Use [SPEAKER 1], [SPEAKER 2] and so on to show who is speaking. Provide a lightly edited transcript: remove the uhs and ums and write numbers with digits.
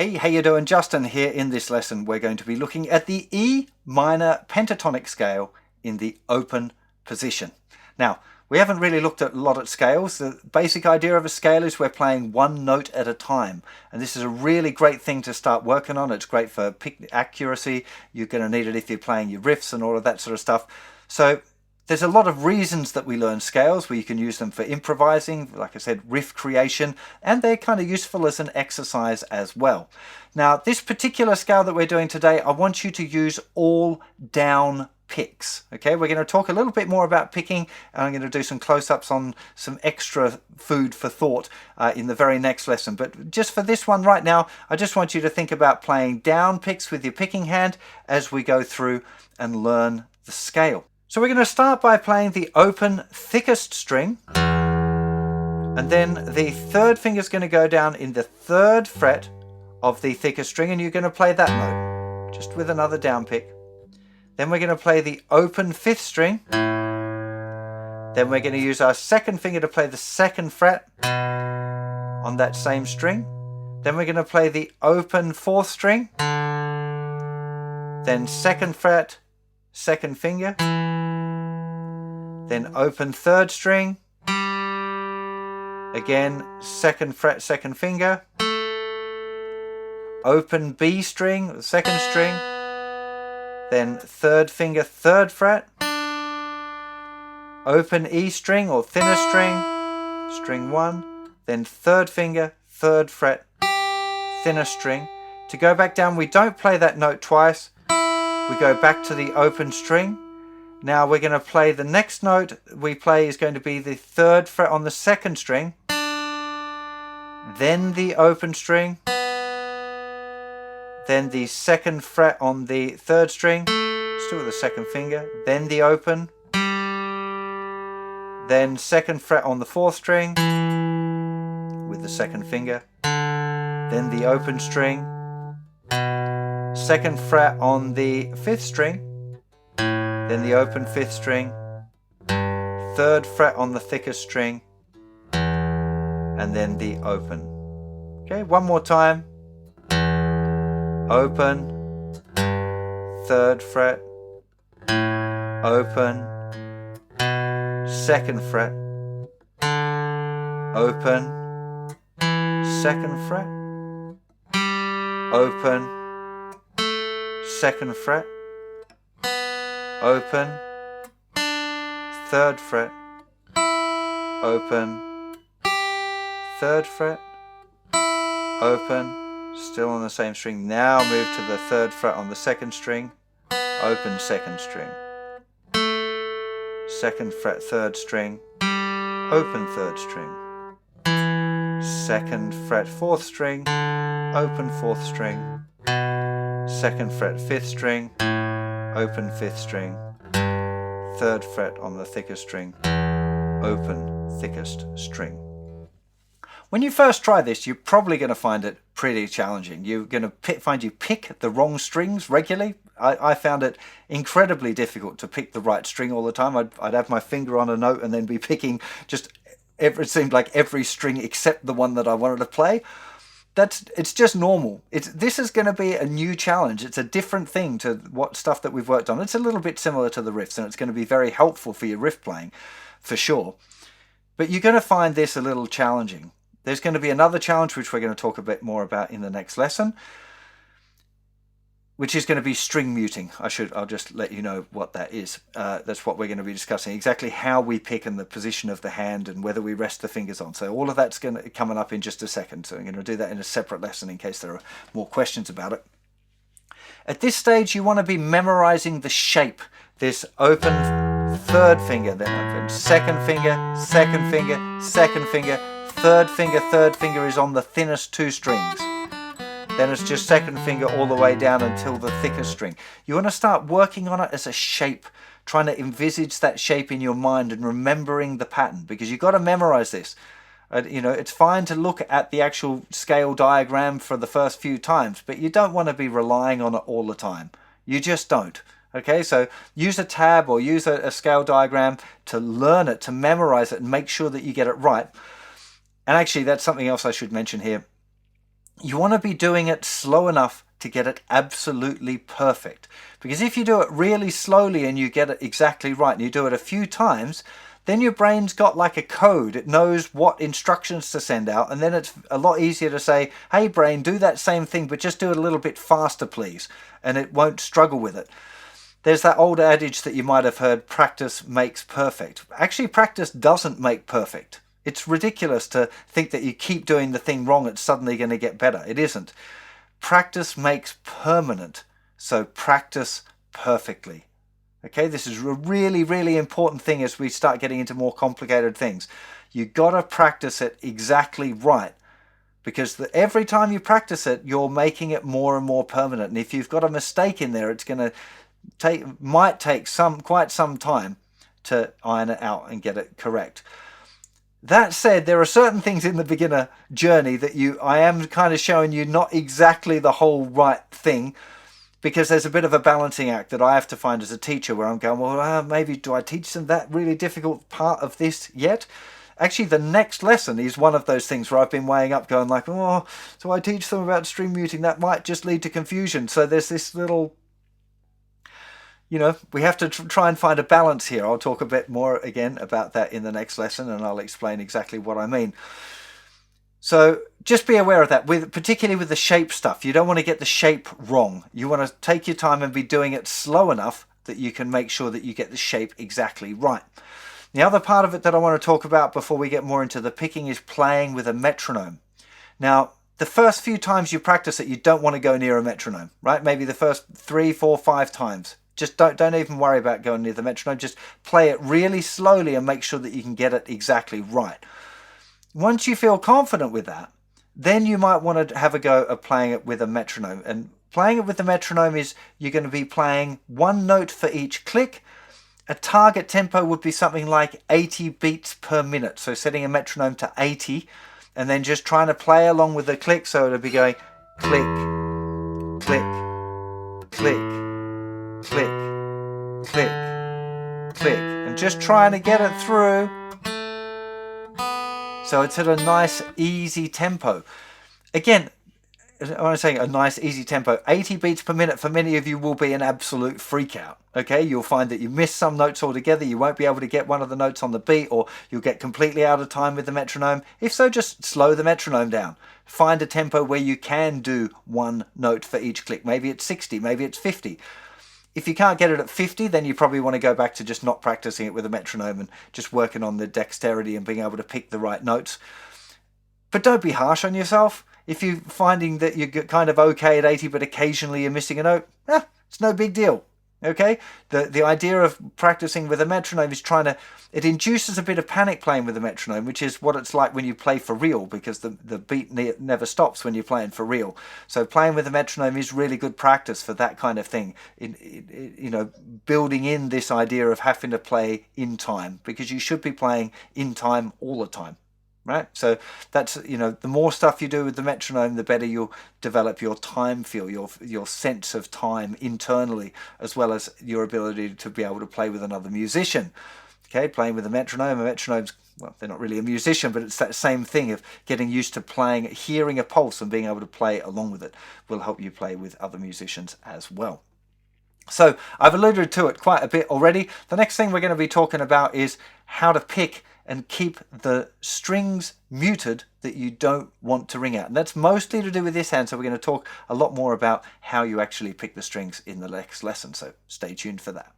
[SPEAKER 1] Hey, how you doing? Justin here. In this lesson we're going to be looking at the E minor pentatonic scale in the open position. Now, we haven't really looked a lot at scales. The basic idea of a scale is we're playing one note at a time, and this is a really great thing to start working on. It's great for pick accuracy. You're going to need it if you're playing your riffs and all of that sort of stuff. So there's a lot of reasons that we learn scales, where you can use them for improvising, like I said, riff creation, and they're kind of useful as an exercise as well. Now, this particular scale that we're doing today, I want you to use all down picks. Okay, we're going to talk a little bit more about picking, and I'm going to do some close-ups on some extra food for thought in the very next lesson. But just for this one right now, I just want you to think about playing down picks with your picking hand as we go through and learn the scale. So we're going to start by playing the open thickest string, and then the third finger is going to go down in the 3rd fret of the thickest string, and you're going to play that note just with another down pick. Then we're going to play the open 5th string. Then we're going to use our 2nd finger to play the 2nd fret on that same string. Then we're going to play the open 4th string, then 2nd fret, 2nd finger, then open 3rd string, again 2nd fret, 2nd finger, open B string, the 2nd string, then 3rd finger, 3rd fret, open E string or thinner string, string 1, then 3rd finger, 3rd fret, thinner string. To go back down, we don't play that note twice, we go back to the open string. Now we're going to play the next note we play is going to be the 3rd fret on the 2nd string, then the open string, then the 2nd fret on the 3rd string, still with the 2nd finger, then the open, then 2nd fret on the 4th string with the 2nd finger, then the open string, 2nd fret on the 5th string, then the open 5th string, 3rd fret on the thickest string, and then the open. Okay, one more time. Open, 3rd fret, open, 2nd fret, open, 2nd fret, open, 2nd fret, open, 3rd fret, open, 3rd fret, open, still on the same string. Now move to the 3rd fret on the 2nd string, open 2nd string, 2nd fret 3rd string, open 3rd string, 2nd fret 4th string, open 4th string, 2nd fret 5th string, open 5th string, 3rd fret on the thickest string, open thickest string. When you first try this, you're probably going to find it pretty challenging. You're going to find you pick the wrong strings regularly. I found it incredibly difficult to pick the right string all the time. I'd have my finger on a note and then be picking it seemed like every string except the one that I wanted to play. It's just normal. This is going to be a new challenge. It's a different thing to what stuff that we've worked on. It's a little bit similar to the riffs, and it's going to be very helpful for your riff playing, for sure. But you're going to find this a little challenging. There's going to be another challenge which we're going to talk a bit more about in the next lesson, which is going to be string muting. I'll just let you know what that is. That's what we're going to be discussing, exactly how we pick and the position of the hand and whether we rest the fingers on. So all of that's going to coming up in just a second. So I'm going to do that in a separate lesson in case there are more questions about it. At this stage, you want to be memorizing the shape. This open 3rd finger, then open 2nd finger, 2nd finger, 2nd finger, 3rd finger is on the thinnest 2 strings. Then it's just 2nd finger all the way down until the thickest string. You want to start working on it as a shape, trying to envisage that shape in your mind and remembering the pattern, because you've got to memorize this. It's fine to look at the actual scale diagram for the first few times, but you don't want to be relying on it all the time. You just don't. Okay, so use a tab or use a scale diagram to learn it, to memorize it, and make sure that you get it right. And actually, that's something else I should mention here. you want to be doing it slow enough to get it absolutely perfect. Because if you do it really slowly and you get it exactly right, and you do it a few times, then your brain's got like a code. It knows what instructions to send out, and then it's a lot easier to say, hey brain, do that same thing, but just do it a little bit faster, please. And it won't struggle with it. There's that old adage that you might have heard, practice makes perfect. Actually, practice doesn't make perfect. It's ridiculous to think that you keep doing the thing wrong, it's suddenly going to get better. It isn't. Practice makes permanent, so practice perfectly. Okay, this is a really, really important thing as we start getting into more complicated things. You got to practice it exactly right, because every time you practice it, you're making it more and more permanent. And if you've got a mistake in there, it's going to might take quite some time to iron it out and get it correct. That said, there are certain things in the beginner journey that I am kind of showing you not exactly the whole right thing, because there's a bit of a balancing act that I have to find as a teacher, where I'm going, well, maybe do I teach them that really difficult part of this yet? Actually, the next lesson is one of those things where I've been weighing up, going like, oh, so I teach them about string muting, that might just lead to confusion. So there's this little, we have to try and find a balance here. I'll talk a bit more again about that in the next lesson, and I'll explain exactly what I mean. So just be aware of that, particularly with the shape stuff. You don't want to get the shape wrong. You want to take your time and be doing it slow enough that you can make sure that you get the shape exactly right. The other part of it that I want to talk about before we get more into the picking is playing with a metronome. Now, the first few times you practice it, you don't want to go near a metronome, right? Maybe the first 3, 4, 5 times. Just don't even worry about going near the metronome. Just play it really slowly and make sure that you can get it exactly right. Once you feel confident with that, then you might want to have a go at playing it with a metronome. And playing it with the metronome is you're going to be playing one note for each click. A target tempo would be something like 80 beats per minute. So setting a metronome to 80 and then just trying to play along with the click. So it'll be going click, click, click, click, click, click. And just trying to get it through. So it's at a nice, easy tempo. Again, when I'm saying a nice, easy tempo, 80 beats per minute for many of you will be an absolute freak out. Okay, you'll find that you miss some notes altogether. You won't be able to get one of the notes on the beat, or you'll get completely out of time with the metronome. If so, just slow the metronome down. Find a tempo where you can do one note for each click. Maybe it's 60, maybe it's 50. If you can't get it at 50, then you probably want to go back to just not practicing it with a metronome and just working on the dexterity and being able to pick the right notes. But don't be harsh on yourself. If you're finding that you're kind of okay at 80, but occasionally you're missing a note, it's no big deal. Okay? The idea of practicing with a metronome is it induces a bit of panic playing with a metronome, which is what it's like when you play for real, because the beat never stops when you're playing for real. So playing with a metronome is really good practice for that kind of thing. Building in this idea of having to play in time, because you should be playing in time all the time. Right? So that's, the more stuff you do with the metronome, the better you'll develop your time feel, your sense of time internally, as well as your ability to be able to play with another musician. Okay, playing with a metronome's, well, they're not really a musician, but it's that same thing of getting used to playing, hearing a pulse and being able to play along with it will help you play with other musicians as well. So I've alluded to it quite a bit already. The next thing we're going to be talking about is how to pick and keep the strings muted that you don't want to ring out. And that's mostly to do with this hand, so we're going to talk a lot more about how you actually pick the strings in the next lesson, so stay tuned for that.